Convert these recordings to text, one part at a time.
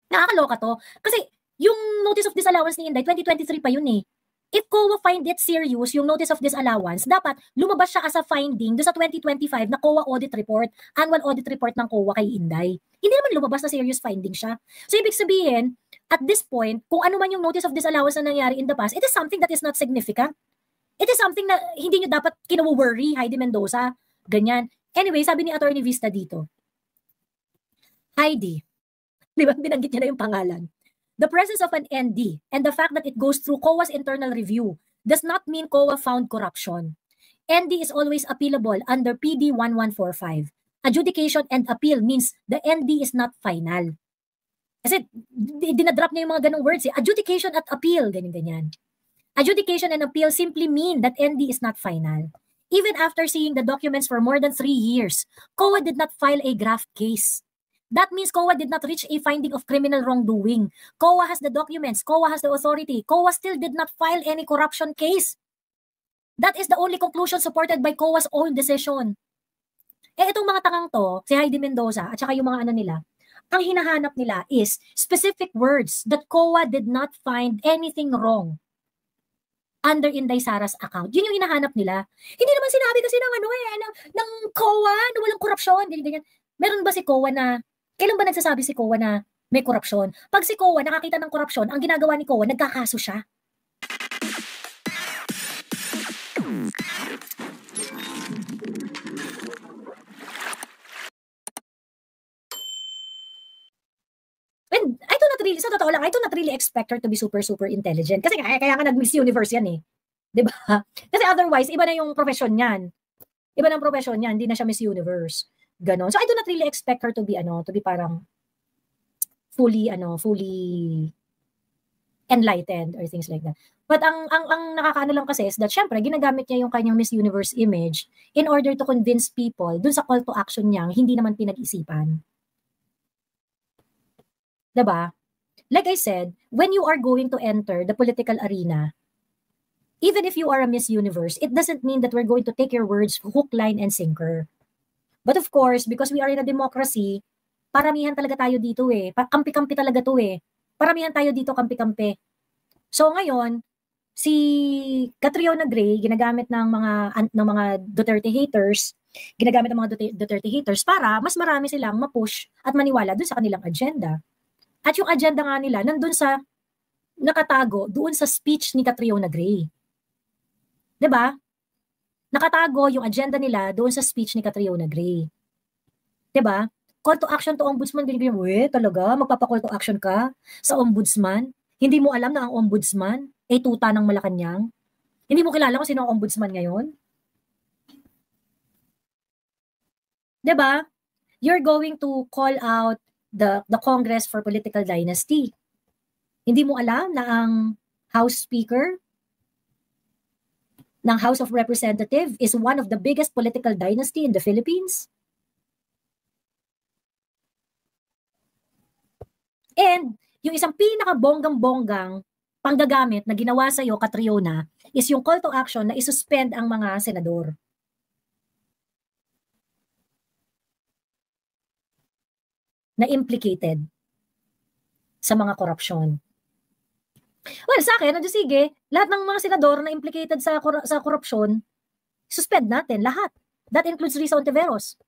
Nakakaloka to. Kasi yung notice of disallowance ni Inday, 2023 pa yun eh. If COA find it serious, yung notice of disallowance, dapat lumabas siya as a finding do sa 2025 na COA audit report, annual audit report ng COA kay Inday. Hindi naman lumabas na serious finding siya. So ibig sabihin, at this point, kung ano man yung notice of disallowance na nangyari in the past, it is something that is not significant. It is something na hindi nyo dapat kinaworry, Heidi Mendoza. Ganyan. Anyway, sabi ni Attorney Vista dito, Heidi, di ba, binanggit niya na yung pangalan. The presence of an ND and the fact that it goes through COA's internal review does not mean COA found corruption. ND is always appealable under PD 1145. Adjudication and appeal means the ND is not final. Kasi dinadrop niya yung mga ganong words eh. Adjudication at appeal, ganyan-ganyan. Adjudication and appeal simply mean that ND is not final. Even after seeing the documents for more than 3 years, COA did not file a graft case. That means COA did not reach a finding of criminal wrongdoing. COA has the documents, COA has the authority. COA still did not file any corruption case. That is the only conclusion supported by COA's own decision. Eh itong mga tangang to, si Heidi Mendoza at saka yung mga ano nila, ang hinahanap nila is specific words that COA did not find anything wrong under Inday Sara's account. Yun yung hinahanap nila. Hindi naman sinabi kasi ng ng COA na walang korupsyon, ganyan. Meron ba si COA na kailan ba nagsasabi si COA na may korupsyon? Pag si COA nakakita ng korupsyon, ang ginagawa ni COA, nagkakaso siya. And I do not really, sa totoo lang, I do not really expect her to be super intelligent. Kasi kaya nga nag-Miss Universe yan eh. Diba? Kasi otherwise, iba na yung profession niyan. Iba na ang profession niyan, hindi na siya Miss Universe. Ganon. So I do not really expect her to be parang fully enlightened or things like that. But ang nakakaano lang kasi is that syempre ginagamit niya yung kanyang Miss Universe image in order to convince people dun sa call to action niya hindi naman pinag-isipan. 'Di ba? Like I said, when you are going to enter the political arena, even if you are a Miss Universe, it doesn't mean that we're going to take your words hook, line, and sinker. But of course, because we are in a democracy, paramihan talaga tayo dito eh. Kampi-kampi talaga to eh. Paramihan tayo dito kampi-kampi. So ngayon, si Catriona Gray, ginagamit ng mga Duterte haters, ginagamit ng mga Duterte haters para mas marami silang ma-push at maniwala dun sa kanilang agenda. At yung agenda nga nila, nandun sa, nakatago, doon sa speech ni Catriona Gray. 'Di ba? Nakatago yung agenda nila doon sa speech ni Catriona Gray. 'Di ba? Call to action to ombudsman, ganyan, talaga? Magpapa-call to action ka sa ombudsman? Hindi mo alam na ang ombudsman ay tuta ng Malacanang? Hindi mo kilala kung sino ang ombudsman ngayon? 'Di ba? You're going to call out the Congress for Political Dynasty. Hindi mo alam na ang House Speaker ng House of Representatives is one of the biggest political dynasty in the Philippines? And yung isang pinaka-bonggang-bonggang panggagamit na ginawa sa'yo, Catriona, is yung call to action na isuspend ang mga senador. Na implicated sa mga korupsyon. Well, sa akin, sige, lahat ng mga senador na implicated sa korupsyon, suspend natin, lahat. That includes Risa Ontiveros.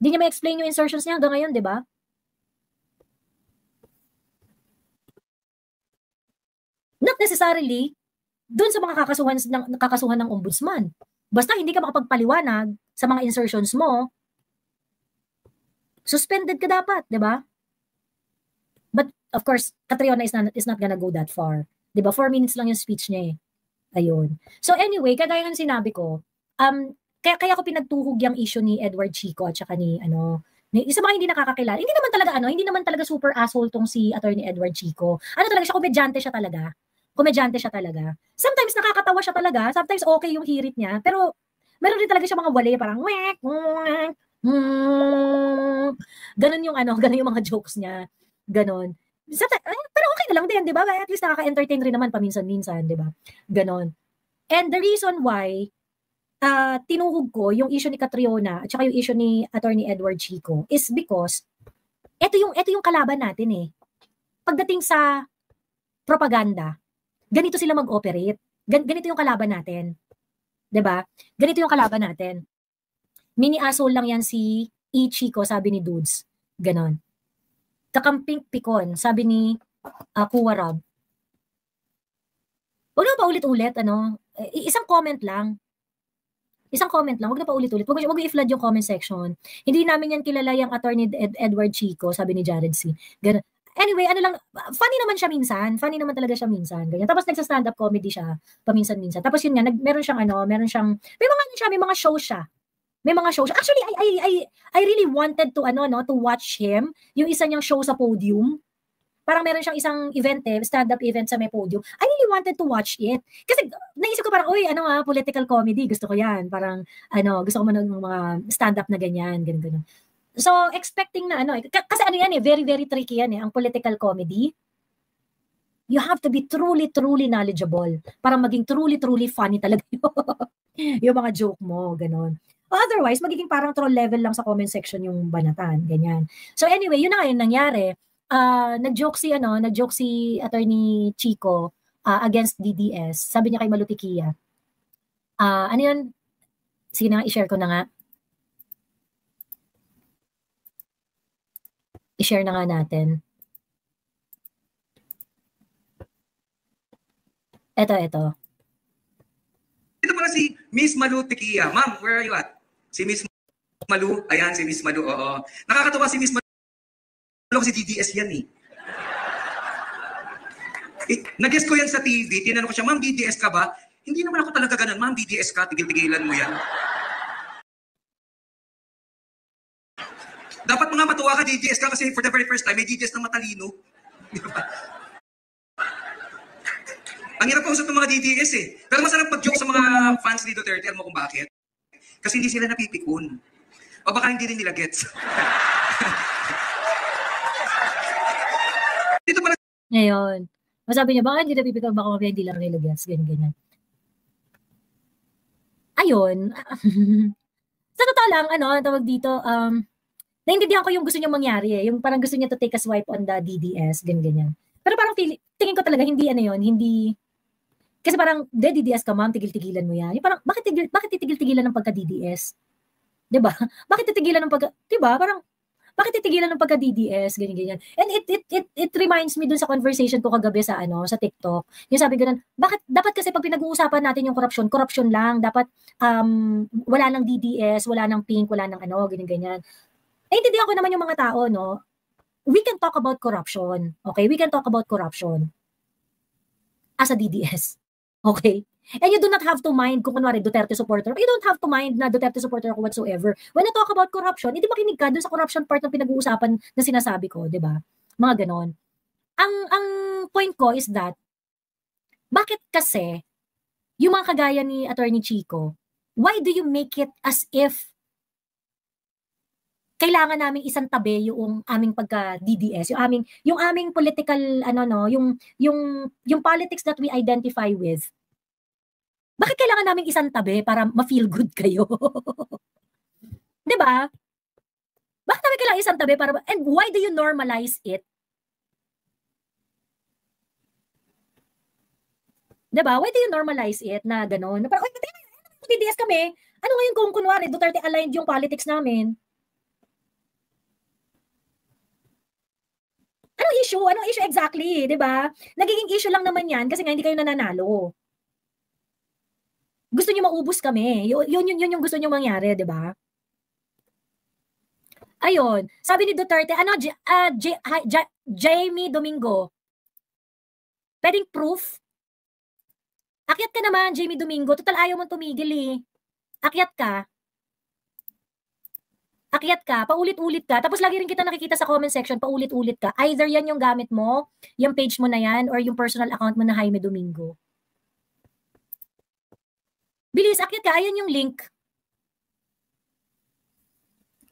Hindi niya ma-explain yung insertions niya hanggang ngayon, di ba? Not necessarily doon sa mga kakasuhan ng ombudsman. Basta hindi ka makapagpaliwanag sa mga insertions mo, suspended ka dapat, di ba? But of course, Catriona is not gonna go that far. 'Di ba? 4 minutes lang yung speech niya eh. Ayun. So anyway, kagaya ng sinabi ko, kaya ko pinagtuhog yung issue ni Edward Chico at saka ni isa mga hindi nakakakilala. Hindi naman talaga super asshole tong si Attorney Edward Chico. Ano talaga siya, komedyante siya talaga. Komedyante siya talaga. Sometimes nakakatawa siya talaga, sometimes okay yung hirit niya, pero meron din talaga siya mga wale, parang ganun yung ganun yung mga jokes niya. Ganon. Pero okay na lang din, di ba? At least nakaka-entertain rin naman paminsan-minsan, di ba? Ganon. And the reason why tinuhog ko yung issue ni Catriona at saka yung issue ni Attorney Edward Chico is because ito yung kalaban natin eh. pagdating sa propaganda, ganito sila mag-operate. Ganito yung kalaban natin. 'Di ba? Ganito yung kalaban natin. Mini asshole lang yan si Ichiko, sabi ni Dudes. Ganon. Kakamping pikon, sabi ni Kuwa Rob. Huwag na pa ulit-ulit, ano? Isang comment lang. Isang comment lang, huwag na pa ulit-ulit. Huwag i-flood yung comment section. Hindi namin yan kilala yung attorney Edward Chico, sabi ni Jared C. Ganun. Anyway, ano lang, funny naman siya minsan. Funny naman talaga siya minsan. Ganyan. Tapos nagsa-stand-up comedy siya, paminsan-minsan. Tapos yun nga, meron siyang may mga show siya. May mga show siya. Actually, I really wanted to, to watch him. Yung isa niyang show sa podium. Parang meron siyang isang event stand-up event sa may podium. I really wanted to watch it. Kasi naisip ko parang, political comedy. Gusto ko yan. Parang, gusto ko manood ng mga stand-up na ganyan, ganun. So, expecting na, kasi very, very tricky yan ang political comedy. You have to be truly, truly knowledgeable para maging truly, truly funny talaga yung mga joke mo, ganun. Otherwise, magiging parang troll level lang sa comment section yung banatan, ganyan. So anyway, yun na nga yung nangyari. Nag-joke si Attorney Chico against DDS. Sabi niya kay Malutikia. Ano yun? Sige na nga, i-share ko na nga. I-share na nga natin. Ito. Ito pala si Miss Malu Tikia. Ma'am, where are you at? Si Miss Malu. Ayan, si Miss Malu. Oo. Nakakatuwa si Miss Malu. Kasi DDS yan Nag-guess ko yan sa TV. Tinanong ko siya, ma'am, DDS ka ba? Hindi naman ako talaga ganun. Ma'am, DDS ka. Tigil-tigilan mo yan. Dapat mga matuwa ka, DDS ka, kasi for the very first time, may DDS na matalino. Ang hirap kausap ng mga DDS Pero masarap mag-joke sa mga fans ni Duterte. Alam mo kung bakit? Kasi hindi sila napipikon. O baka hindi rin nila gets. Dito pala. Ngayon, masabi niya, baka hindi napipikon, baka hindi lang nila gets. Ganyan. Ayun. Sa totoo lang, tawag dito, naintindihan ko yung gusto niya mangyari Yung parang gusto niya to take a swipe on the DDS, ganyan. Pero parang tingin ko talaga, hindi, kasi parang, DDS ka ma'am, tigil-tigilan mo yan. Yung parang, bakit titigil-tigilan ng pagka-DDS? Diba? Bakit titigilan ng diba? Parang, bakit titigilan ng pagka-DDS? Ganyan. And it reminds me dun sa conversation ko kagabi sa TikTok. Yung sabi ganun, dapat kasi pag pinag-uusapan natin yung corruption lang. Dapat, wala nang DDS, wala nang pink, wala nang ganyan. Naintindihan ko naman yung mga tao, no? We can talk about corruption. Okay? We can talk about corruption as a DDS. Okay? And you do not have to mind kung kunwari Duterte supporter. You don't have to mind na Duterte supporter ako whatsoever. When I talk about corruption, hindi makinig ka dun sa corruption part ng pinag-uusapan na sinasabi ko, di ba? Mga ganon. Ang point ko is that, bakit kasi, yung mga kagaya ni Attorney Chico, why do you make it as if kailangan namin isang tabi yung aming pagka-DDS, yung aming political, yung politics that we identify with. Bakit kailangan namin isang tabi para ma-feel good kayo? 'Di ba? Bakit namin kailangan isang tabi para, and why do you normalize it? 'Di ba? Why do you normalize it na gano'n? Na parang, DDS kami. Ano ngayon kung kunwari Duterte aligned yung politics namin? Anong issue? Anong issue exactly? 'Di ba? Nagiging issue lang naman 'yan kasi nga hindi kayo nananalo. Gusto niyo maubos kami. Yun yung gusto niyo mangyari, 'di ba? Ayun, sabi ni Duterte, Jamie Domingo. Pwedeng proof? Akyat ka naman, Jamie Domingo. Total ayaw mong tumigil Akyat ka. Akyat ka, paulit-ulit ka, tapos lagi rin kita nakikita sa comment section, paulit-ulit ka. Either yan yung gamit mo, yung page mo na yan, or yung personal account mo na Jaime Domingo. Bilis, akyat ka, ayan yung link.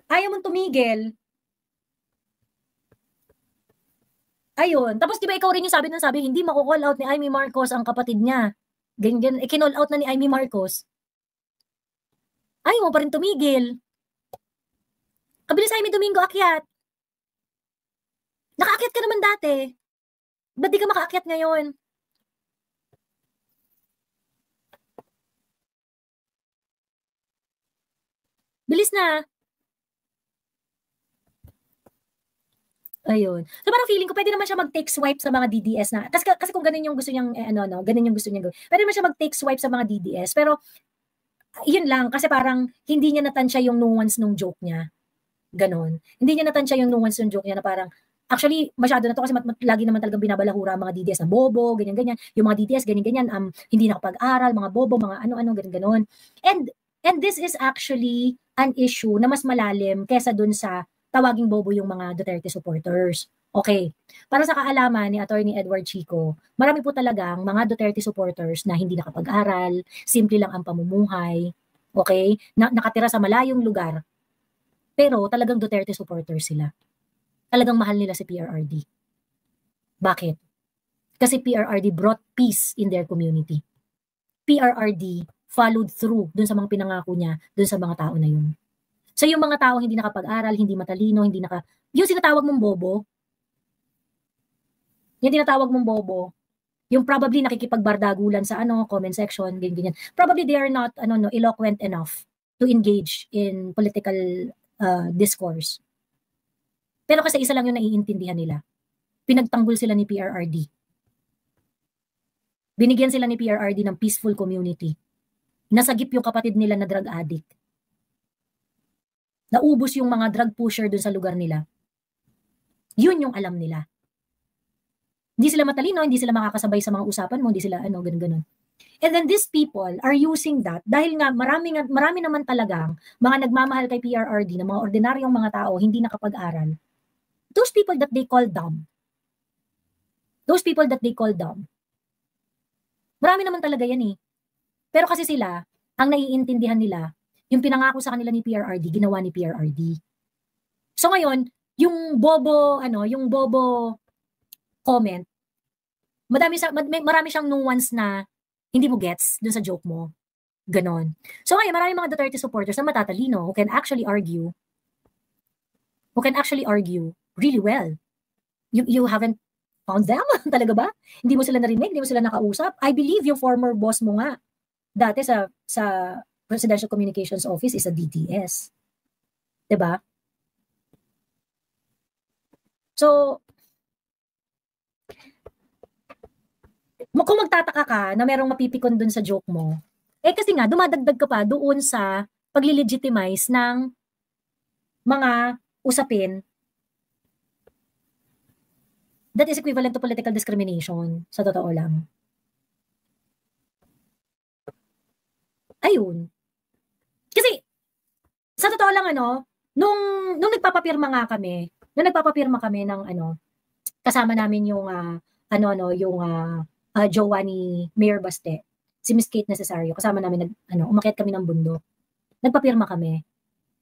Ayaw mong tumigil. Ayun, tapos diba ikaw rin yung sabi, hindi mako-call out ni Amy Marcos ang kapatid niya. Ganyan, kinall out na ni Amy Marcos. Ayaw mo pa rin tumigil. Kabilis Jaime Domingo, akyat. Nakaakyat ka naman dati. Ba't di ka makaakyat ngayon? Bilis na. Ayun. So parang feeling ko pwede naman siya mag-take swipe sa mga DDS na kasi kung ganun yung gusto niyang ganun yung gusto niya gawin. Pwede naman siya mag-take swipe sa mga DDS pero yun lang kasi parang hindi niya natansya yung nuance nung joke niya. Ganon. Hindi niya natansya yung nuance nung joke niya na parang actually masyado na to kasi lagi naman talagang binabalahura ang mga DDS na bobo, ganyan-ganyan. Yung mga DDS ganyan-ganyan hindi nakapag-aral, mga bobo, mga ano-ano ganyan-ganon. And this is actually an issue na mas malalim kesa dun sa tawaging bobo yung mga Duterte supporters. Okay. Para sa kaalaman ni Attorney Edward Chico, marami po talagang mga Duterte supporters na hindi nakapag-aral, simple lang ang pamumuhay, okay? Nakatira sa malayong lugar, pero talagang Duterte supporters sila. Talagang mahal nila si PRRD. Bakit? Kasi PRRD brought peace in their community. PRRD followed through dun sa mga pinangako niya, dun sa mga tao na yun. So yung mga tao hindi nakapag-aral, hindi matalino, yung sinatawag mong bobo, yung probably nakikipagbardagulan sa comment section, ganyan. Probably they are not eloquent enough to engage in political discourse. Pero kasi isa lang yung naiintindihan nila. Pinagtanggol sila ni PRRD. Binigyan sila ni PRRD ng peaceful community. Nasagip yung kapatid nila na drug addict. Naubos yung mga drug pusher dun sa lugar nila. Yun yung alam nila. Hindi sila matalino, hindi sila makakasabay sa mga usapan mo, hindi sila ganun-ganun. And then these people are using that dahil nga marami naman talagang mga nagmamahal kay PRRD na mga ordinaryong mga tao hindi nakapag-aral. Those people that they call dumb. Marami naman talaga yan eh. Pero kasi sila, ang naiintindihan nila, yung pinangako sa kanila ni PRRD, ginawa ni PRRD. So ngayon, yung bobo comment, marami siyang nuance na hindi mo gets dun sa joke mo. Ganon. So ngayon, marami mga Duterte supporters na matatalino who can actually argue really well. You haven't found them? Talaga ba? Hindi mo sila narinig? Hindi mo sila nakausap? I believe yung former boss mo nga dati sa Presidential Communications Office is a DTS. Diba? So, kung magtataka ka na merong mapipikon dun sa joke mo, kasi nga, dumadagdag ka pa doon sa pagli-legitimize ng mga usapin that is equivalent to political discrimination, sa totoo lang. Ayun. Kasi, sa totoo lang nung nagpapapirma kami ng kasama namin yung jowa ni Mayor Baste, si Miss Kate Necesario, kasama namin umakyat kami ng bundok. Nagpapirma kami.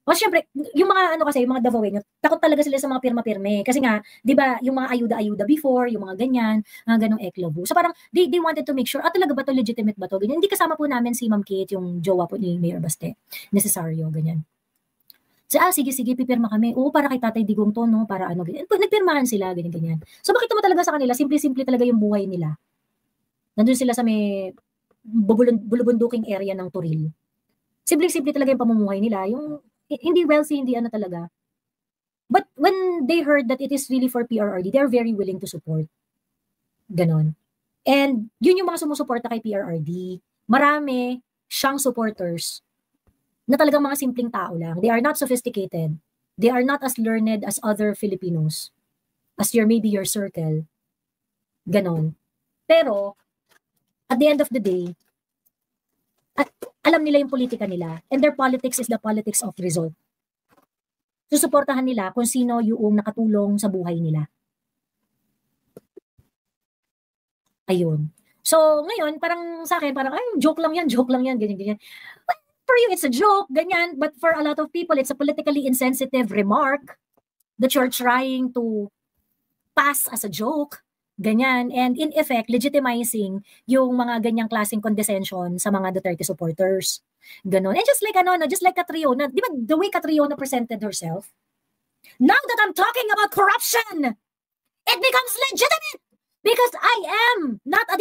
O syempre, yung mga kasi, yung mga Davaoeño, takot talaga sila sa mga pirma-pirme. Kasi nga, di ba, yung mga ayuda-ayuda before, yung mga ganyan, ganong eklobo. So parang, they wanted to make sure, talaga ba to, legitimate ba to? Ganyan. Hindi kasama po namin si Ma'am Kate, yung jowa po ni Mayor Baste. Necesario, ganyan. So, sige, pipirma kami. Oo, para kay Tatay Digong to, no? Para ganyan. Nagpirmahan sila, ganyan. So makita mo talaga sa kanila, simple-simple talaga yung buhay nila. Nandun sila sa may bulubunduking area ng Turil. Simple-simple talaga yung pamumuhay nila. Yung hindi wealthy, hindi talaga. But when they heard that it is really for PRRD, they're very willing to support. Ganon. And yun yung mga sumusuporta kay PRRD. Marami siyang supporters na talagang mga simpleng tao lang. They are not sophisticated. They are not as learned as other Filipinos. As maybe your circle. Ganon. Pero, at the end of the day, alam nila yung politika nila, and their politics is the politics of result. Susuportahan nila kung sino yung nakatulong sa buhay nila. Ayun. So, ngayon, parang sa akin, joke lang yan, ganyan. But for you, it's a joke, ganyan. But for a lot of people, it's a politically insensitive remark that you're trying to pass as a joke. Ganyan. And in effect, legitimizing yung mga ganyang klaseng condescension sa mga Duterte supporters. Ganon. And just like Catriona, di ba the way Catriona presented herself? Now that I'm talking about corruption, it becomes legitimate because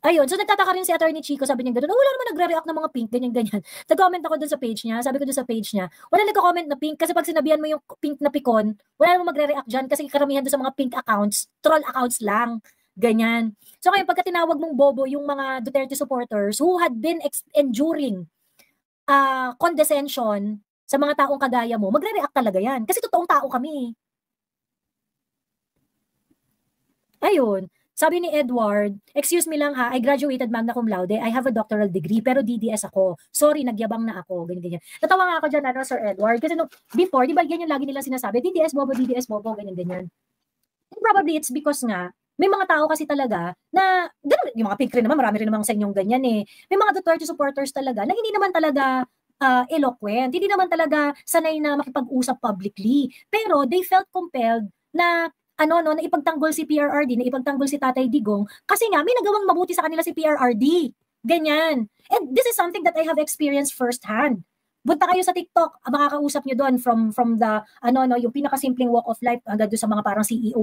Ayun, so nagtataka rin si Attorney Chico, sabi niya gano'n, "Oh, wala naman nagre-react ng mga pink, ganyan-ganyan." Nag-comment ako dun sa page niya, sabi ko dun sa page niya, "Wala nagko-comment na pink kasi pag sinabihan mo yung pink na pikon, wala namang magre-react diyan kasi karamihan dun sa mga pink accounts, troll accounts lang." Ganyan. So ngayon pagka tinawag mong bobo yung mga Duterte supporters who had been enduring condescension sa mga taong kagaya mo, magre-react talaga yan. Kasi totoong tao kami. Ayun. Sabi ni Edward, "Excuse me lang ha, I graduated magna cum laude. I have a doctoral degree, pero DDS ako. Sorry, nagyabang na ako." Ganyan-ganyan. Natawa nga ako dyan, Sir Edward. Kasi before, di ba yan yung lagi nilang sinasabi, DDS bobo, ganyan-ganyan. And probably it's because nga, may mga tao kasi talaga na, ganun, yung mga pink rin naman, marami rin naman sa inyong ganyan eh. May mga Duterte supporters talaga na hindi naman talaga eloquent, hindi naman talaga sanay na makipag-usap publicly. Pero they felt compelled na na ipagtanggol si PRRD, na ipagtanggol si Tatay Digong, kasi nga may nagawang mabuti sa kanila si PRRD. Ganyan. And this is something that I have experienced firsthand. Punta kayo sa TikTok, makakausap nyo doon from the, yung pinakasimpleng walk of life hanggang doon sa mga parang CEO,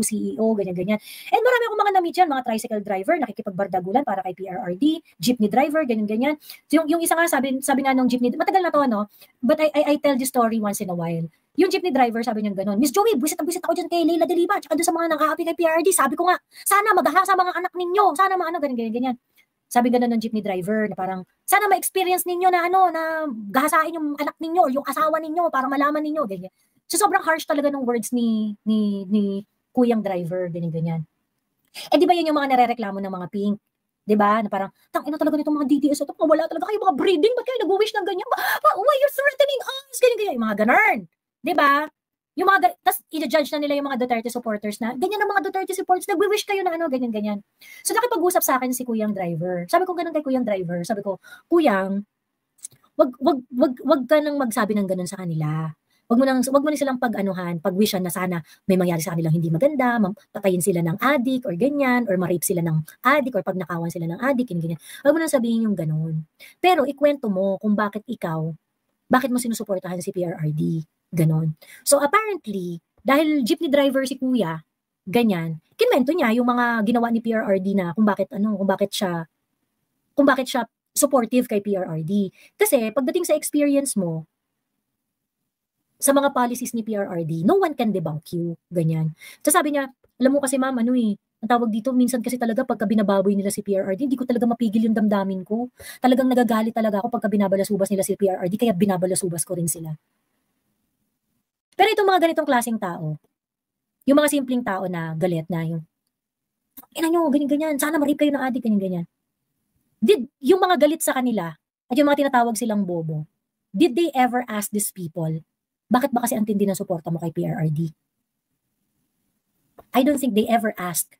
ganyan-ganyan. And marami akong mga na-meet yan, mga tricycle driver, nakikipagbardagulan para kay PRRD, jeepney driver, ganyan-ganyan. So, yung isa nga, sabi nga nung jeepney, matagal na to, but I tell this story once in a while. Yung jeepney driver, sabi niya gano'n, "Miss Joey, buwisit ako dyan kay Leila de Lima, tsaka doon sa mga nang-aapi kay PRRD. Sabi ko nga, sana magahasa mga anak ninyo, sana ganyan-ganyan." Sabi gano'n ng jeepney driver, na parang, "Sana ma-experience ninyo na na gahasain yung anak ninyo or yung asawa ninyo para malaman ninyo," ganyan. So sobrang harsh talaga ng words ni kuyang driver, ganyan-ganyan. Eh di ba yun yung mga narereklamo ng mga pink? 'Di ba? Na parang, "Tangina talaga nitong mga DDS ito, wala talaga kayo mga breeding, ba't kayo nag-wish ng ganyan? Why you're threatening us?" Ganyan-ganyan, yung mga ganun. 'Di ba? Yung mga, tas i-judge na nila yung mga Duterte supporters na, "Ganyan ang mga Duterte supporters, nagwi-wish kayo na ganyan-ganyan." So nakipag-usap sa akin si Kuyang Driver. Sabi ko ganun kay Kuyang Driver, sabi ko, "Kuyang, wag ka nang magsabi ng ganun sa kanila. Wag mo na silang pag-wishan na sana may mangyari sa kanilang hindi maganda, patayin sila ng adik or ganyan, or ma-rape sila ng adik, or pag nakawan sila ng adik, ganyan. Wag mo nang sabihin yung ganun. Pero ikwento mo kung bakit mo sinusuportahan si PRRD." Ganon. So apparently, dahil jeepney driver si Kuya, ganyan, kinwento niya yung mga ginawa ni PRRD na kung bakit siya supportive kay PRRD. Kasi pagdating sa experience mo, sa mga policies ni PRRD, no one can debunk you, ganyan. So sabi niya, "Alam mo kasi ma'am, ang tawag dito, minsan kasi talaga pagka binababoy nila si PRRD, hindi ko talaga mapigil yung damdamin ko. Talagang nagagalit talaga ako pagka binabalasubas nila si PRRD, kaya binabalasubas ko rin sila." Pero itong mga ganitong klaseng tao, yung mga simpleng tao na galit na yung, "Ina nyo, ganyan-ganyan, sana ma-rape kayo ng adik," ganyan-ganyan. Yung mga galit sa kanila, at yung mga tinatawag silang bobo, did they ever ask these people, bakit ba kasi ang tindi ng suporta mo kay PRRD? I don't think they ever ask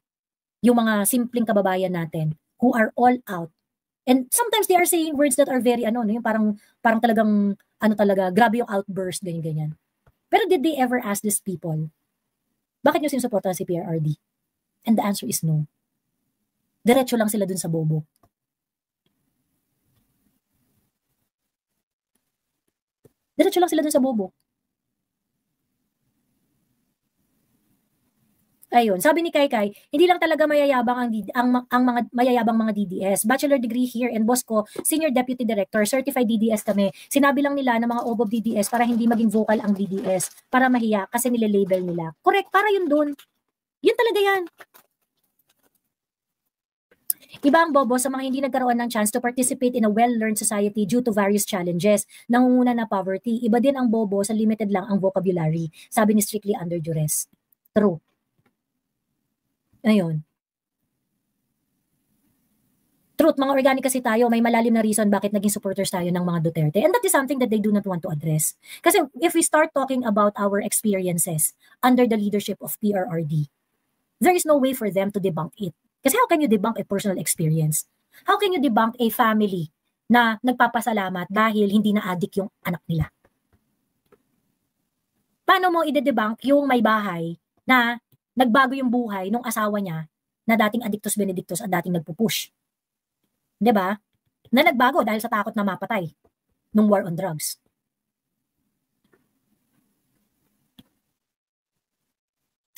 yung mga simpleng kababayan natin who are all out. And sometimes they are saying words that are very, yung parang talagang, talaga, grabe yung outburst, ganyan-ganyan. Pero did they ever ask these people, bakit nyo sinusuportahan si PRRD? And the answer is no. Diretso lang sila dun sa bobo. Diretso lang sila dun sa bobo. Ayun, sabi ni Kaikai, "Hindi lang talaga mayayabang ang mga mayayabang mga DDS. Bachelor degree here and boss ko, Senior Deputy Director, certified DDS kami. Sinabi lang nila na mga obob DDS para hindi maging vocal ang DDS, para mahiya kasi nile-label nila." Correct, para yun dun. Yun talaga yan. Iba ang bobo sa mga hindi nagkaroon ng chance to participate in a well-learned society due to various challenges. Nangunguna na poverty. Iba din ang bobo sa limited lang ang vocabulary, sabi ni Strictly Under Duress. True. Ayun. Truth, mga organic kasi tayo, may malalim na reason bakit naging supporters tayo ng mga Duterte. And that is something that they do not want to address. Kasi if we start talking about our experiences under the leadership of PRRD, there is no way for them to debunk it. Kasi how can you debunk a personal experience? How can you debunk a family na nagpapasalamat dahil hindi na addict yung anak nila? Paano mo ide-debunk yung may bahay na nagbago yung buhay ng asawa niya na dating addictus benedictus at dating nagpupush? 'Di ba? Na nagbago dahil sa takot na mapatay nung war on drugs.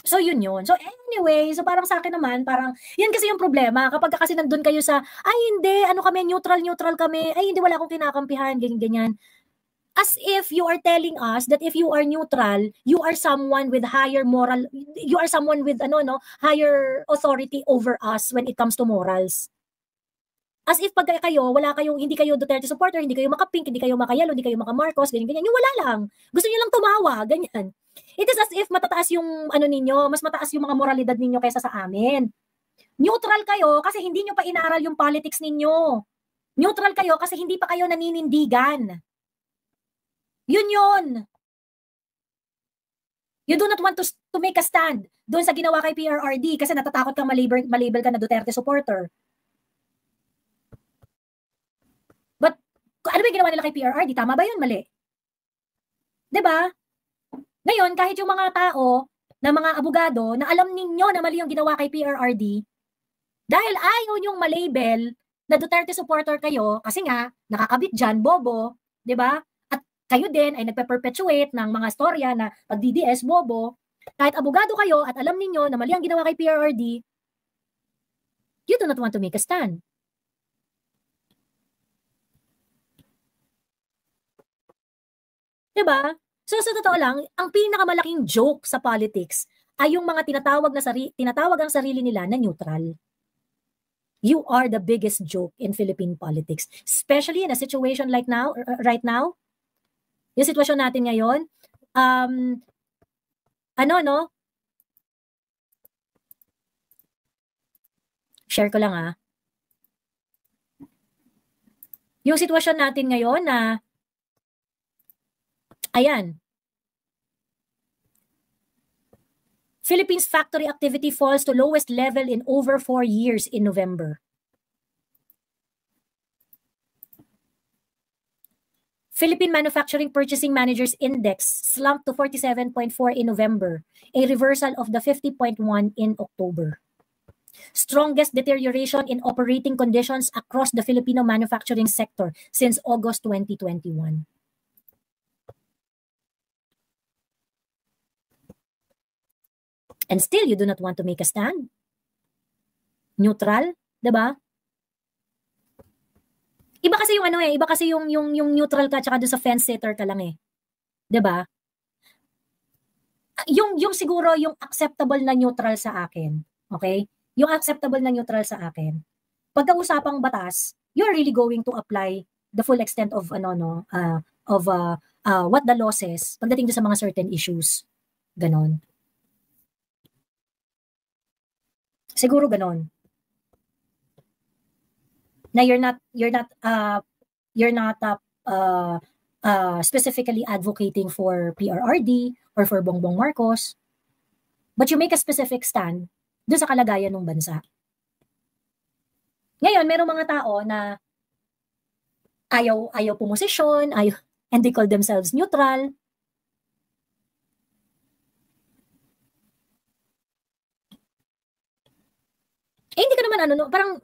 So yun yun. So anyway, so parang sa akin naman, parang yan kasi yung problema. Kapag kasi nandun kayo sa, ay hindi, ano kami, neutral kami, ay hindi, wala akong kinakampihan, ganyan. As if you are telling us that if you are neutral, you are someone with higher moral, you are someone with higher authority over us when it comes to morals. As if pag kayo, hindi kayo Duterte supporter, hindi kayo maka-pink, hindi kayo maka-yellow, hindi kayo maka-Marcos, ganyan. Yung wala lang. Gusto niyo lang tumawa, ganyan. It is as if matataas yung ninyo, mas mataas yung mga moralidad ninyo kaysa sa amin. Neutral kayo kasi hindi nyo pa inaaral yung politics ninyo. Neutral kayo kasi hindi pa kayo naninindigan. Yun. You do not want to make a stand doon sa ginawa kay PRRD kasi natatakot kang malabel ka na Duterte supporter. But ano ba yung ginawa nila kay PRRD? Tama ba yun? Mali. 'Di ba? Ngayon, kahit yung mga tao na mga abogado na alam ninyo na mali yung ginawa kay PRRD, dahil ayaw yung malabel na Duterte supporter kayo, kasi nga, nakakabit dyan, bobo, 'di ba? At kayo din ay nagpe-perpetuate ng mga storya na pag DDS, bobo. Kahit abogado kayo at alam ninyo na mali ang ginawa kay PRRD, you do not want to make a stand. Diba? So sa totoo lang, ang pinakamalaking joke sa politics ay yung mga tinatawag ang sarili nila na neutral. You are the biggest joke in Philippine politics, especially in a situation like right now. Yung sitwasyon natin ngayon, share ko lang yung sitwasyon natin ngayon na ayan. Philippines factory activity falls to lowest level in over 4 years in November. Philippine Manufacturing Purchasing Managers Index slumped to 47.4 in November, a reversal of the 50.1 in October. Strongest deterioration in operating conditions across the Filipino manufacturing sector since August 2021. And still, you do not want to make a stand? Neutral, 'di ba? Iba kasi yung iba kasi yung neutral ka tsaka doon sa fence sitter ka lang 'Di ba? Yung siguro yung acceptable na neutral sa akin, okay? Yung acceptable na neutral sa akin. Pagka-usapang batas, you're really going to apply the full extent of what the law says pagdating sa mga certain issues. Ganon. Siguro ganon. Na you're not specifically advocating for PRRD or for Bongbong Marcos, but you make a specific stand doon sa kalagayan ng bansa. Ngayon, merong mga tao na ayaw pumosisyon, and they call themselves neutral. Hindi ko naman parang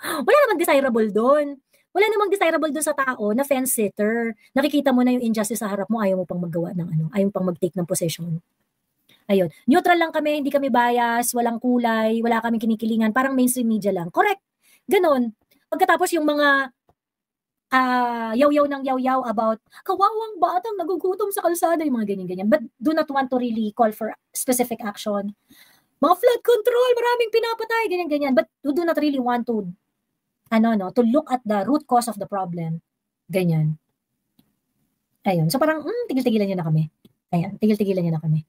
wala namang desirable doon. Wala namang desirable doon sa tao na fence sitter. Nakikita mo na yung injustice sa harap mo, ayaw mo pang maggawa ng ayaw mo pang mag-take ng possession. Ayun. Neutral lang kami, hindi kami bias, walang kulay, wala kaming kinikilingan, parang mainstream media lang. Correct. Ganon. Pagkatapos yung mga yaw-yaw ng yaw-yaw about kawawang batang nagugutom sa kalsada, yung mga ganyan-ganyan. But do not want to really call for specific action. Mga flood control, maraming pinapatay, ganyan-ganyan. But we do not really want to to look at the root cause of the problem. Ganyan. Ayun. So parang, tigil-tigilan nyo na kami. Ayan, tigil-tigilan nyo na kami.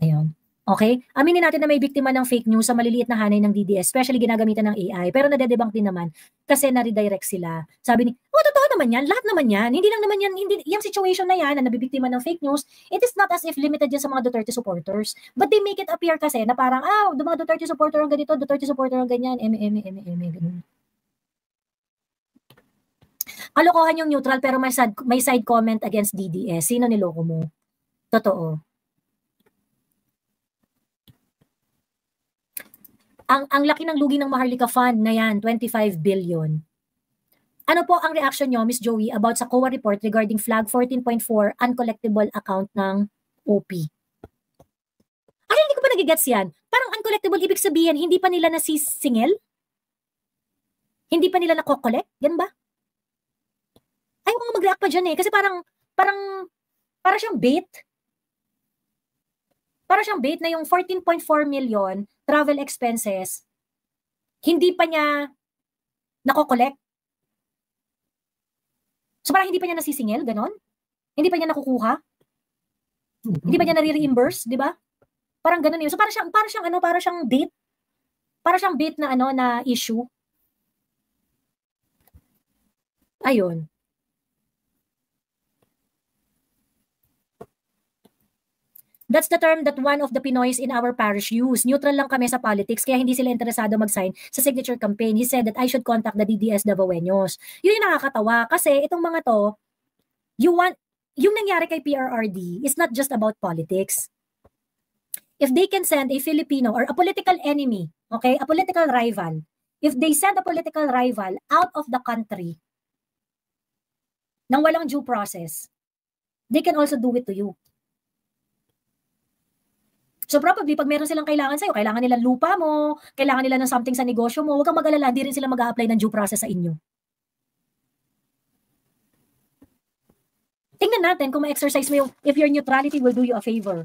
Ayun. Okay? Aminin natin na may biktima ng fake news sa maliliit na hanay ng DDS, especially ginagamitan ng AI, pero nadedebunk din naman kasi na-redirect sila. Sabi ni, totoo naman yan, lahat naman yan, hindi lang naman yan, yung situation na yan na nabibiktima ng fake news, it is not as if limited yan sa mga Duterte supporters, but they make it appear kasi na parang, mga Duterte supporter ang ganito, Duterte supporter ang ganyan, ganun. Kalokohan yung neutral pero may side comment against DDS. Sino niloko mo? Totoo. Ang laki ng lugi ng Maharlika Fund na yan, 25 billion. Ano po ang reaction nyo, Miss Joey, about sa COA report regarding flag 14.4 uncollectible account ng OP? Hindi ko pa he gets yan. Parang uncollectible, ibig sabihin, hindi pa nila nasisingil? Hindi pa nila nakokolect? Yan ba? Ayaw ko nga mag-react pa dyan eh. Kasi parang siyang bait. Para siyang bait na yung 14.4 million travel expenses, hindi pa niya nakokolect. So parang hindi pa niya nasisingil, ganon? Hindi pa niya nakukuha? Hindi pa niya nare-reimburse, di ba? Parang ganon yun. So para siyang bait. Para siyang bait na na issue. Ayun. That's the term that one of the Pinoys in our parish use. Neutral lang kami sa politics, kaya hindi sila interesado mag-sign sa signature campaign. He said that I should contact the DDS Davaoenos. Yun yung nakakatawa, kasi itong mga to, yung nangyari kay PRRD is not just about politics. If they can send a Filipino or a political enemy, okay, a political rival, if they send a political rival out of the country nang walang due process, they can also do it to you. So probably, pag meron silang kailangan sa'yo, kailangan nila lupa mo, kailangan nila ng something sa negosyo mo, huwag kang mag-alala, di rin sila mag-a-apply ng due process sa inyo. Tingnan natin kung ma-exercise mo if your neutrality will do you a favor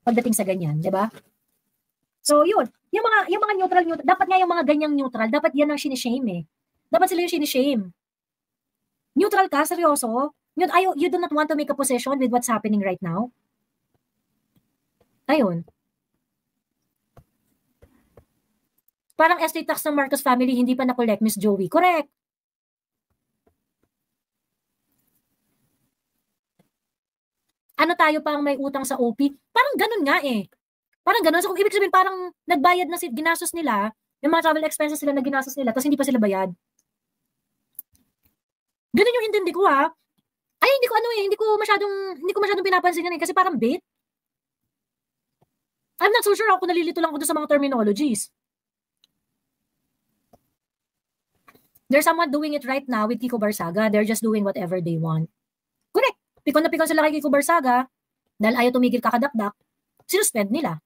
pagdating sa ganyan, di ba? So yun, yung mga neutral, dapat nga yung mga ganyang neutral, dapat yan ang sinishame eh. Dapat sila yung sinishame. Neutral ka, seryoso? You do not want to make a position with what's happening right now? Ayun. Parang estate tax ng Marcos family hindi pa na-collect, Miss Joey. Correct. Ano tayo pang may utang sa OP? Parang ganun nga eh. Parang ganun. So kung ibig sabihin parang nagbayad na ginastos nila, yung mga travel expenses nila na ginastos nila, tapos hindi pa sila bayad. Ganun yung intindi ko ha. Ay, hindi ko masyadong pinapansin yan eh, kasi parang bait. I'm not so sure ako nalilito lang ko doon sa mga terminologies. There's someone doing it right now with Kiko Barsaga. They're just doing whatever they want. Correct. Pikon na pikon sila kay Kiko Barsaga dahil ayaw tumigil kakadakdak, sinuspend nila.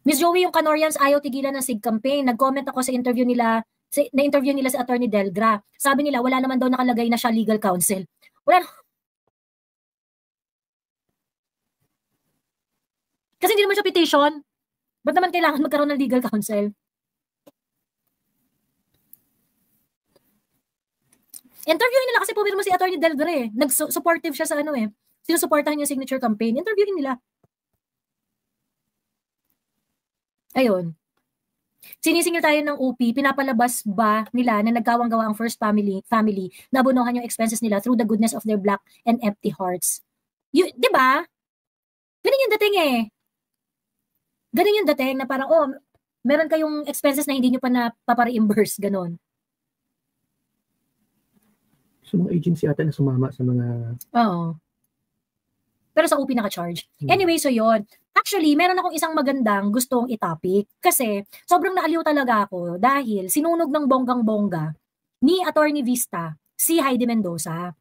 Miss Joey, yung Canorians ayaw tigilan ng SIG campaign. Nag-comment ako sa interview nila si Attorney Delgra. Sabi nila, wala naman daw nakalagay na siya legal counsel. Wala. Kasi hindi naman siya petition. Ba't naman kailangan magkaroon ng legal counsel? Interviewin nila kasi pumirma si Attorney Delgra eh. Nag-supportive siya sa sinusuportahan niya signature campaign. Interviewin nila. Ayun. Sinisingil tayo ng OP, pinapalabas ba nila na nagkawang-gawa ang first family na abunuhan yung expenses nila through the goodness of their black and empty hearts? Di ba? Ganun yung dating eh. Ganun yung dating na parang, meron kayong expenses na hindi nyo pa napapa-reimburse, ganun. So, mga agency ata na sumama sa mga... Oo. Pero sa OP naka-charge. Anyway, so yun. Actually, meron akong isang magandang gustong itopic. Kasi, sobrang naaliw talaga ako dahil sinunog ng bonggang-bongga ni Attorney Vista si Heidi Mendoza.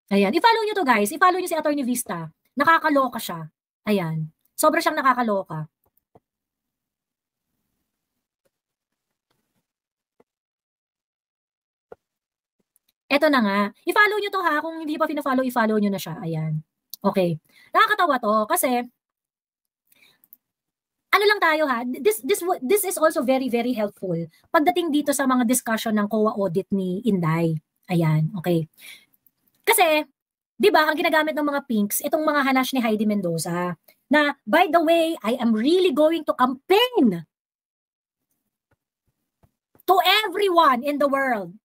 Ayan. I-follow nyo to guys. I-follow nyo si Attorney Vista. Nakakaloka siya. Ayan. Sobra siyang nakakaloka. Eto na nga. I-follow nyo to ha. Kung hindi pa pina-follow, i-follow nyo na siya. Ayan. Okay. Nakakatawa to kasi ano lang tayo ha. This is also very, very helpful pagdating dito sa mga discussion ng COA audit ni Inday. Ayan. Okay. Kasi, di ba, ang ginagamit ng mga pinks, itong mga hanash ni Heidi Mendoza, na, by the way, I am really going to campaign to everyone in the world.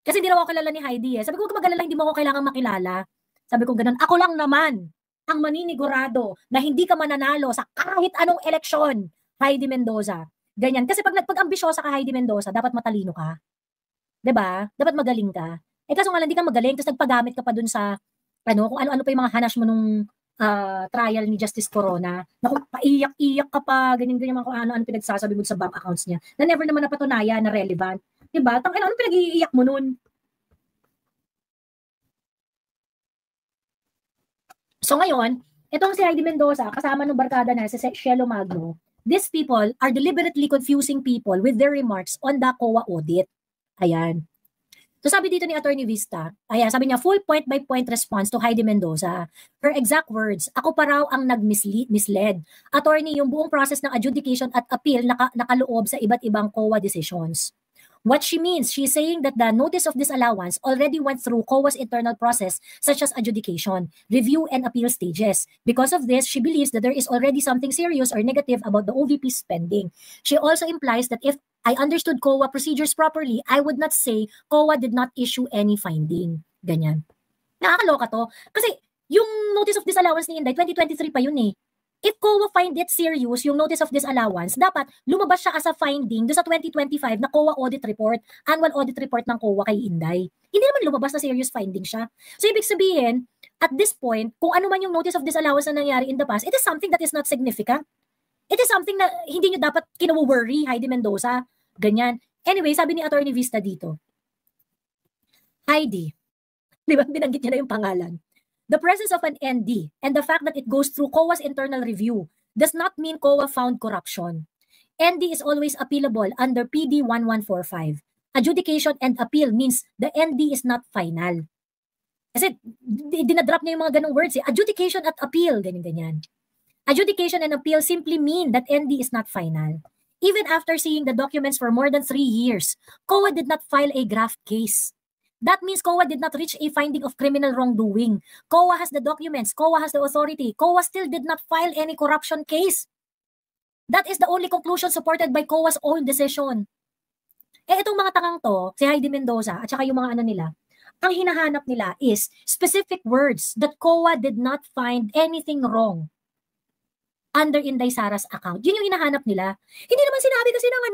Kasi hindi raw ako kilala ni Heidi eh. Sabi ko, huwag mag-alala, hindi mo ako kailangan makilala. Sabi ko ganun, ako lang naman ang maninigurado na hindi ka mananalo sa kahit anong eleksyon, Heidi Mendoza. Ganyan. Kasi pag ambisyosa ka, Heidi Mendoza, dapat matalino ka. Diba? Dapat magaling ka. Eh kaso nga lang, hindi ka magaling, tapos nagpagamit ka pa dun sa, kung ano-ano pa yung mga hanash mo nung trial ni Justice Corona, na kung paiyak-iyak ka pa, ganyan-ganyan kung ano-ano pinagsasabi mo sa bank accounts niya, na never naman napatunayan na relevant. Diba? Tangina, ano pinag-iiyak mo nun? So ngayon, itong si Heidi Mendoza, kasama ng barkada na si Cielo Magno, these people are deliberately confusing people with their remarks on the COA audit. Ayan. So sabi dito ni Attorney Vista, ayan, sabi niya, full point-by-point response to Heidi Mendoza. Her exact words, ako pa raw ang nag-misled. Attorney, yung buong process ng adjudication at appeal nakaloob sa iba't ibang COA decisions. What she means, she's saying that the notice of disallowance already went through COA's internal process, such as adjudication, review, and appeal stages. Because of this, she believes that there is already something serious or negative about the OVP spending. She also implies that if I understood COA procedures properly, I would not say COA did not issue any finding. Ganyan. Nakakaloka to. Kasi yung notice of disallowance ni Inday, 2023 pa yun eh. If COA find it serious, yung notice of disallowance, dapat lumabas siya as a finding do sa 2025 na COA audit report, annual audit report ng COA kay Inday. Hindi naman lumabas na serious finding siya. So ibig sabihin, at this point, kung ano man yung notice of disallowance na nangyari in the past, it is something that is not significant. It is something na hindi nyo dapat kinaworry, Heidi Mendoza. Ganyan. Anyway, sabi ni Attorney Vista dito, Heidi, di ba, binanggit niya na yung pangalan. The presence of an ND and the fact that it goes through COA's internal review does not mean COA found corruption. ND is always appealable under PD 1145. Adjudication and appeal means the ND is not final. Kasi dinadrop niya yung mga ganong words eh. Adjudication at appeal, ganyan-ganyan. Adjudication and appeal simply mean that ND is not final. Even after seeing the documents for more than 3 years, COA did not file a graft case. That means COA did not reach a finding of criminal wrongdoing. COA has the documents, COA has the authority. COA still did not file any corruption case. That is the only conclusion supported by COA's own decision. Eh itong mga tangang to, si Heidi Mendoza at saka yung mga ano nila, ang hinahanap nila is specific words that COA did not find anything wrong under Inday Sara's account. Yun yung hinahanap nila. Hindi naman sinabi kasi ng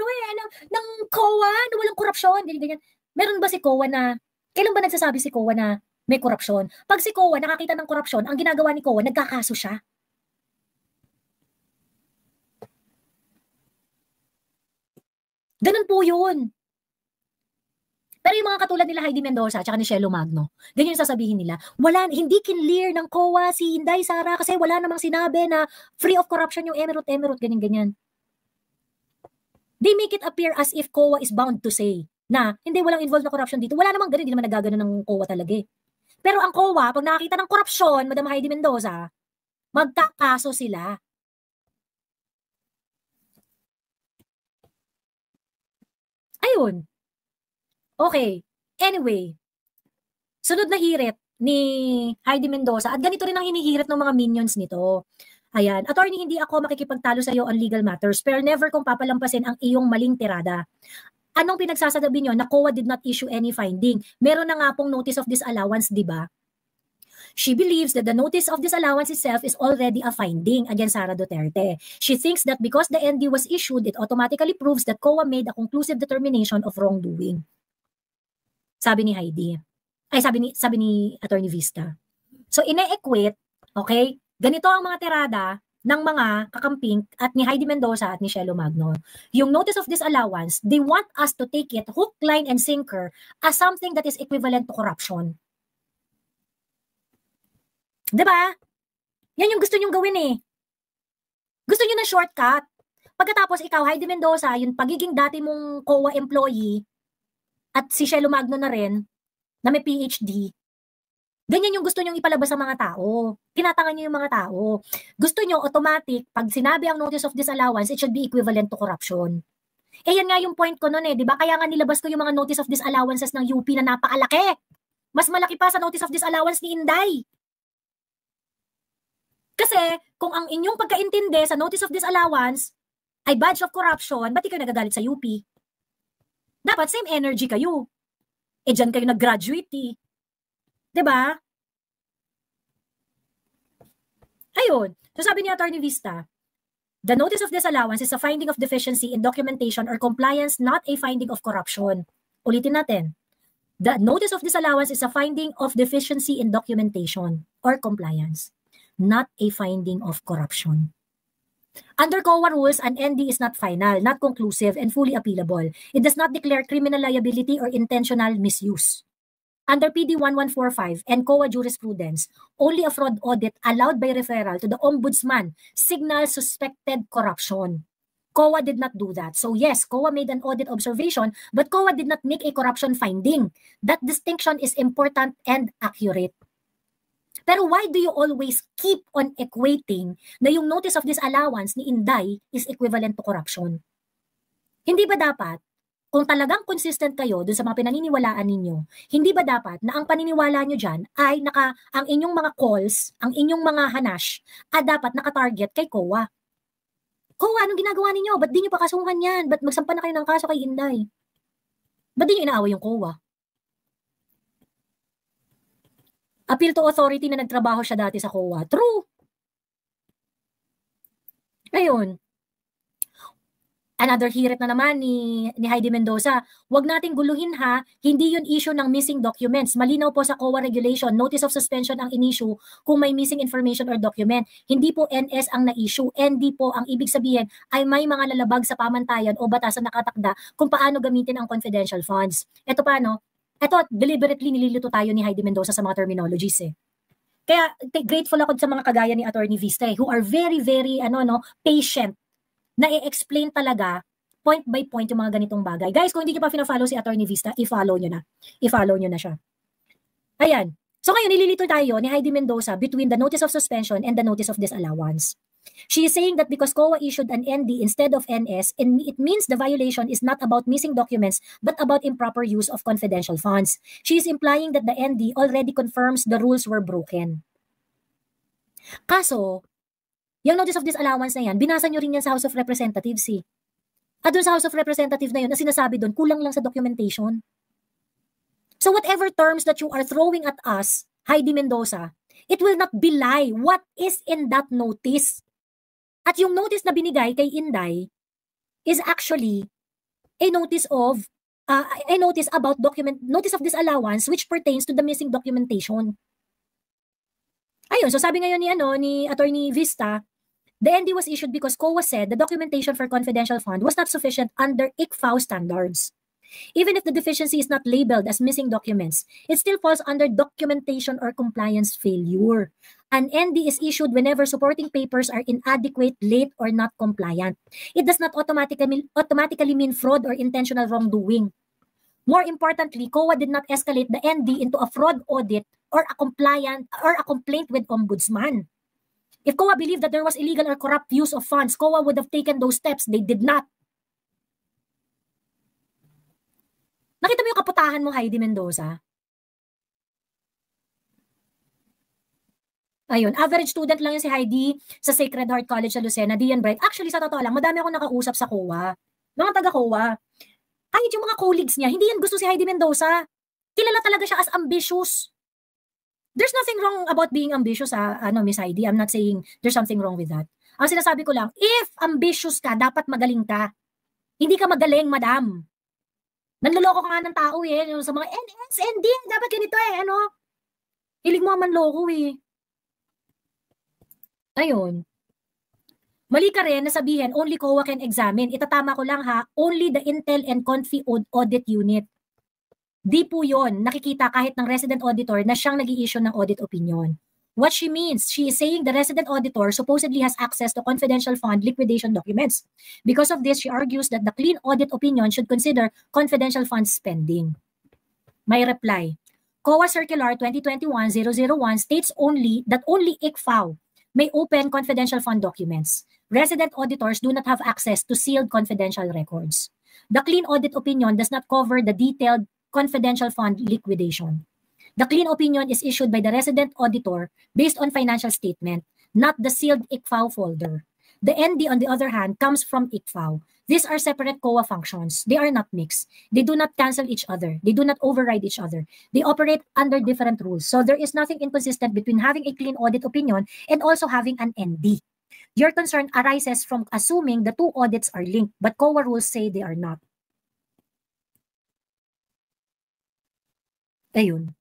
ng COA na walang korupsyon, ganyan. Meron ba si COA na kailan ba nagsasabi si COA na may korupsyon? Pag si COA nakakita ng korupsyon, ang ginagawa ni COA, nagkakaso siya. Ganun po yun. Pero yung mga katulad nila Heidi Mendoza at ni Cielo Magno, ganyan yung sasabihin nila, hindi kinlear ng COA si Inday Sara kasi wala namang sinabi na free of corruption yung Emerald, ganyan-ganyan. They make it appear as if COA is bound to say na hindi walang involved na corruption dito. Wala namang ganun, hindi naman nagagano ng COA talaga eh. Pero ang COA, pag nakakita ng korupsyon, Madam Heidi Mendoza, magkakaso sila. Ayun. Okay. Anyway, sunod na hirit ni Heidi Mendoza at ganito rin ang hinihirit ng mga minions nito. Ayan, attorney, hindi ako makikipagtalo sa iyo on legal matters pero never kong papalampasin ang iyong maling tirada. Anong pinagsasabi nyo na COA did not issue any finding? Meron na nga pong notice of disallowance, di ba? She believes that the notice of disallowance itself is already a finding against Sara Duterte. She thinks that because the ND was issued, it automatically proves that COA made a conclusive determination of wrongdoing. Sabi ni Heidi. Ay, sabi ni Attorney Vista. So, ine-equate, okay, ganito ang mga tirada ng mga kakamping at ni Heidi Mendoza at ni Cielo Magno. Yung notice of disallowance, they want us to take it hook, line, and sinker as something that is equivalent to corruption. Diba? Yan yung gusto nyong gawin eh. Gusto nyo na shortcut. Pagkatapos ikaw, Heidi Mendoza, yung pagiging dati mong COA employee at si Cielo Magno na rin, na may PhD, ganyan yung gusto nyong ipalabas sa mga tao. Tinatangan nyo yung mga tao. Gusto nyo automatic, pag sinabi ang notice of disallowance, it should be equivalent to corruption. Eh yan nga yung point ko nun eh, di ba? Kaya nga nilabas ko yung mga notice of disallowances ng UP na napakalaki. Mas malaki pa sa notice of disallowance ni Inday. Kasi kung ang inyong pagkaintindi sa notice of disallowance ay badge of corruption, ba't di kayo nagagalit sa UP? Dapat same energy kayo. Eh dyan kayo nag-graduate eh. Diba? Ayun. So sabi ni Attorney Vista, the notice of disallowance is a finding of deficiency in documentation or compliance, not a finding of corruption. Ulitin natin. The notice of disallowance is a finding of deficiency in documentation or compliance, not a finding of corruption. Under COA rules, an ND is not final, not conclusive, and fully appealable. It does not declare criminal liability or intentional misuse. Under PD 1145 and COA jurisprudence, only a fraud audit allowed by referral to the Ombudsman signals suspected corruption. COA did not do that. So yes, COA made an audit observation, but COA did not make a corruption finding. That distinction is important and accurate. Pero why do you always keep on equating na yung notice of disallowance ni Inday is equivalent to corruption? Hindi ba dapat, kung talagang consistent kayo dun sa mga pinaniniwalaan ninyo, hindi ba dapat na ang paniniwala nyo dyan ay ang inyong mga calls, ang inyong mga hanash, dapat nakatarget kay COA? COA, anong ginagawa ninyo? Ba't di nyo pa kasuhan yan? Ba't magsampa na kayo ng kaso kay Inday? Ba't di nyo inaaway yung COA? Appeal to authority na nagtrabaho siya dati sa COA. True. Ngayon, another hirit na naman ni Heidi Mendoza. Huwag nating guluhin ha, hindi yun issue ng missing documents. Malinaw po sa COA regulation, notice of suspension ang in-issue kung may missing information or document. Hindi po NS ang na-issue. ND po ang ibig sabihin ay may mga lalabag sa pamantayan o batas na nakatakda kung paano gamitin ang confidential funds. Ito paano? Ito, deliberately nililito tayo ni Heidi Mendoza sa mga terminologies eh. Kaya grateful ako sa mga kagaya ni Attorney Vista who are very, very patient na i-explain talaga point by point yung mga ganitong bagay. Guys, kung hindi nyo pa fina-follow si Attorney Vista, i-follow nyo na. I-follow nyo na siya. Ayan. So ngayon, nililito tayo ni Heidi Mendoza between the notice of suspension and the notice of disallowance. She is saying that because COA issued an ND instead of NS, it means the violation is not about missing documents but about improper use of confidential funds. She is implying that the ND already confirms the rules were broken. Kaso, yung notice of disallowance na yan, binasa nyo rin yan sa House of Representatives eh. At doon sa House of Representatives na yun, na sinasabi doon, kulang lang sa documentation. So whatever terms that you are throwing at us, Heidi Mendoza, it will not belie what is in that notice. At yung notice na binigay kay Inday is actually a notice of notice of disallowance which pertains to the missing documentation. Ayun, so sabi ngayon ni Attorney Vista, the ND was issued because COA said the documentation for confidential fund was not sufficient under ICFAO standards. Even if the deficiency is not labeled as missing documents, it still falls under documentation or compliance failure. An ND is issued whenever supporting papers are inadequate, late, or not compliant. It does not automatically mean fraud or intentional wrongdoing. More importantly, COA did not escalate the ND into a fraud audit or a complaint with Ombudsman. If COA believed that there was illegal or corrupt use of funds, COA would have taken those steps. They did not. Nakita mo yung kaputahan mo, Heidi Mendoza? Ayun, average student lang yun si Heidi sa Sacred Heart College sa Lucena, Dian Bright. Actually, sa totoo lang, madami akong nakausap sa COA. Mga taga-COA. Kahit yung mga colleagues niya, hindi yan gusto si Heidi Mendoza. Kilala talaga siya as ambitious. There's nothing wrong about being ambitious, Miss Heidi. I'm not saying there's something wrong with that. Ang sinasabi ko lang, if ambitious ka, dapat magaling ka. Hindi ka magaling, madam. Nanloloko ka nga ng tao eh. Sa mga NS, ND, dapat ganito eh. Hilig mo manloko eh. Ayun. Mali ka rin na sabihin, only COA can examine. Itatama ko lang ha, only the Intel and Confi Audit Unit. Di po yun, nakikita kahit ng resident auditor na siyang nag-i-issue ng audit opinion. What she means, she is saying the resident auditor supposedly has access to confidential fund liquidation documents. Because of this, she argues that the clean audit opinion should consider confidential fund spending. My reply, COA Circular 2021-001 states only that only ICFAO may open confidential fund documents. Resident auditors do not have access to sealed confidential records. The clean audit opinion does not cover the detailed confidential fund liquidation. The clean opinion is issued by the resident auditor based on financial statement, not the sealed ICFAO folder. The ND, on the other hand, comes from ICFAO. These are separate COA functions. They are not mixed. They do not cancel each other. They do not override each other. They operate under different rules. So there is nothing inconsistent between having a clean audit opinion and also having an ND. Your concern arises from assuming the two audits are linked, but COA rules say they are not. Ayun.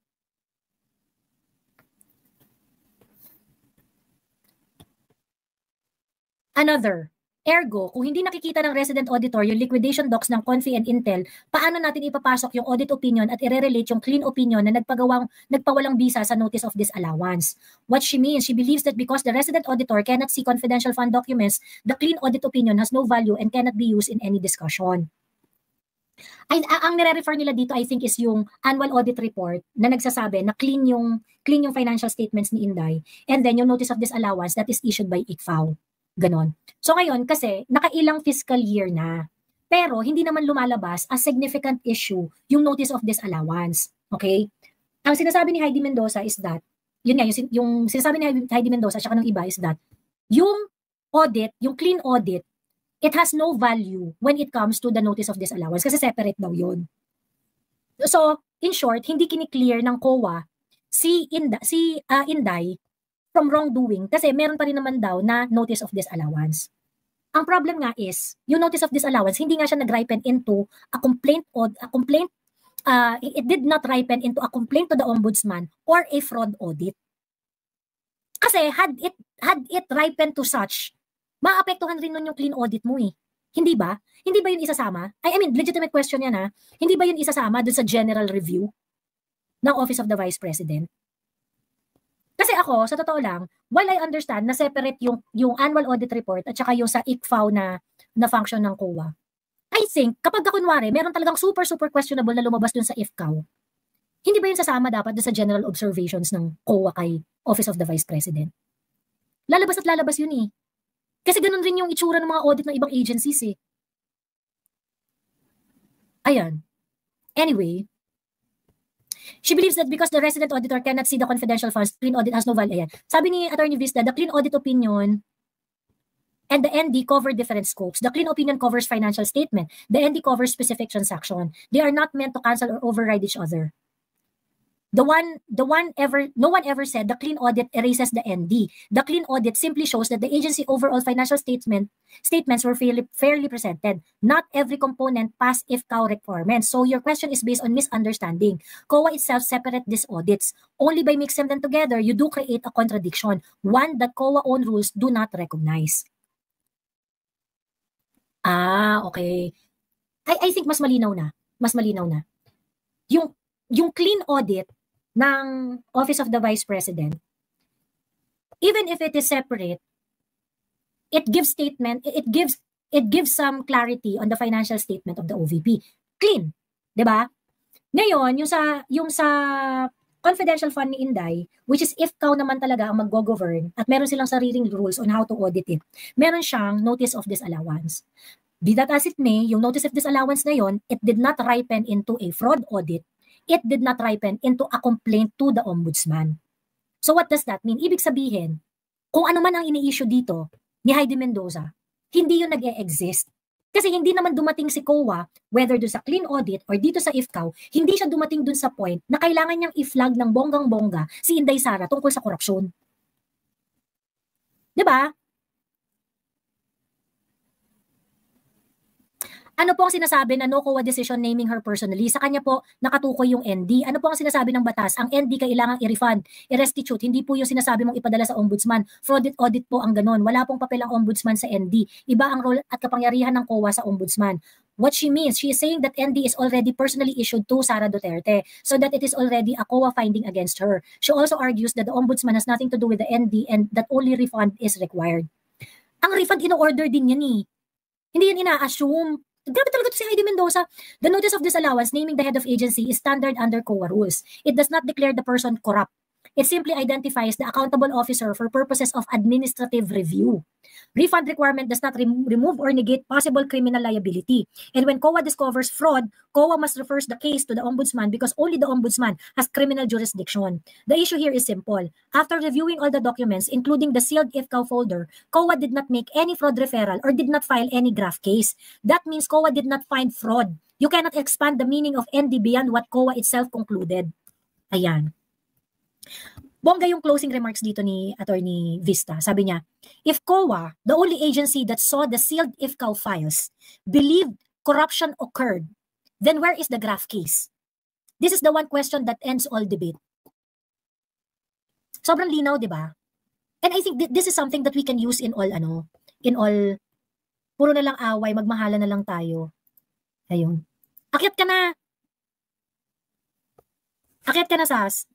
Another, ergo, kung hindi nakikita ng resident auditor yung liquidation docs ng Confi and Intel, paano natin ipapasok yung audit opinion at i-relate yung clean opinion na nagpawalang bisa sa notice of disallowance? What she means, she believes that because the resident auditor cannot see confidential fund documents, the clean audit opinion has no value and cannot be used in any discussion. Ang nire-refer nila dito, I think, is yung annual audit report na nagsasabi na clean yung financial statements ni Inday, and then yung notice of disallowance that is issued by ICFAO. Ganon. So ngayon, kasi nakailang fiscal year na, pero hindi naman lumalabas as significant issue yung notice of disallowance. Okay? Ang sinasabi ni Heidi Mendoza is that, yun nga, yung sinasabi ni Heidi Mendoza at saka ng iba is that, yung audit, yung clean audit, it has no value when it comes to the notice of disallowance kasi separate daw yun. So, in short, hindi kiniklear ng COA si Inday from wrongdoing kasi meron pa rin naman daw na notice of disallowance. Ang problem nga is, yung notice of disallowance, hindi nga siya nag-ripen into a complaint, it did not ripen into a complaint to the ombudsman or a fraud audit. Kasi had it ripened to such, maapektuhan rin nun yung clean audit mo eh. Hindi ba? Hindi ba yun isasama? I mean, legitimate question yan ha. Hindi ba yun isasama dun sa general review ng Office of the Vice President? Kasi ako, sa totoo lang, while I understand na separate yung annual audit report at saka yung sa ICFAO na function ng COA, I think, kapag kunwari, meron talagang super questionable na lumabas dun sa ICFAO, hindi ba yun sasama dapat dun sa general observations ng COA kay Office of the Vice President? Lalabas at lalabas yun eh. Kasi ganun rin yung itsura ng mga audit ng ibang agencies eh. Ayan. Anyway, she believes that because the resident auditor cannot see the confidential funds, clean audit has no value. Ayan. Sabi ni Attorney Vista, the clean audit opinion and the ND cover different scopes. The clean opinion covers financial statement. The ND covers specific transaction. They are not meant to cancel or override each other. No one ever said the clean audit erases the ND. The clean audit simply shows that the agency overall financial statements were fairly presented. Not every component passed IFCAO requirements. So your question is based on misunderstanding. COA itself separates these audits. Only by mixing them together, you do create a contradiction, one that COA own rules do not recognize. Okay. I think mas malinaw na. Yung clean audit ng Office of the Vice President, even if it is separate, it gives some clarity on the financial statement of the OVP. Clean, 'di ba? Ngayon, yung sa confidential fund ni Inday, which is IFCAO naman talaga ang mag-govern at meron silang sariling rules on how to audit it. Meron siyang notice of disallowance. Be that as it may, yung notice of disallowance na yon, it did not ripen into a fraud audit. It did not ripen into a complaint to the ombudsman. So what does that mean? Ibig sabihin, kung ano man ang ini-issue dito ni Heidi Mendoza, hindi yun nag-e-exist. Kasi hindi naman dumating si COA, whether doon sa clean audit or dito sa IFCAO, hindi siya dumating doon sa point na kailangan niyang i-flag ng bonggang-bongga si Inday Sara tungkol sa korupsyon. Diba? Ano po ang sinasabi na no COA decision naming her personally? Sa kanya po nakatukoy yung ND. Ano po ang sinasabi ng batas? Ang ND kailangang i-refund, i-restitute. Hindi po yung sinasabi mong ipadala sa ombudsman. Fraud audit po ang ganon. Wala pong papel ang ombudsman sa ND. Iba ang role at kapangyarihan ng COA sa ombudsman. What she means, she is saying that ND is already personally issued to Sara Duterte so that it is already a COA finding against her. She also argues that the ombudsman has nothing to do with the ND and that only refund is required. Ang refund ino-order din yan eh. Hindi yan ina-assume. Grabe talaga to si Heidi Mendoza. The notice of disallowance naming the head of agency is standard under COA rules. It does not declare the person corrupt. It simply identifies the accountable officer for purposes of administrative review. Refund requirement does not remove or negate possible criminal liability. And when COA discovers fraud, COA must refer the case to the ombudsman because only the ombudsman has criminal jurisdiction. The issue here is simple. After reviewing all the documents, including the sealed IFCAO folder, COA did not make any fraud referral or did not file any graft case. That means COA did not find fraud. You cannot expand the meaning of ND beyond what COA itself concluded. Ayan. Bongga yung closing remarks dito ni Attorney Vista. Sabi niya, if COA, the only agency that saw the sealed IFCAO files, believed corruption occurred, then where is the graft case? This is the one question that ends all debate. Sobrang linaw, di ba? And I think this is something that we can use in all in all, puro na lang away, magmahala na lang tayo. Ayun. Akyat ka na! Akyat ka na, Sas.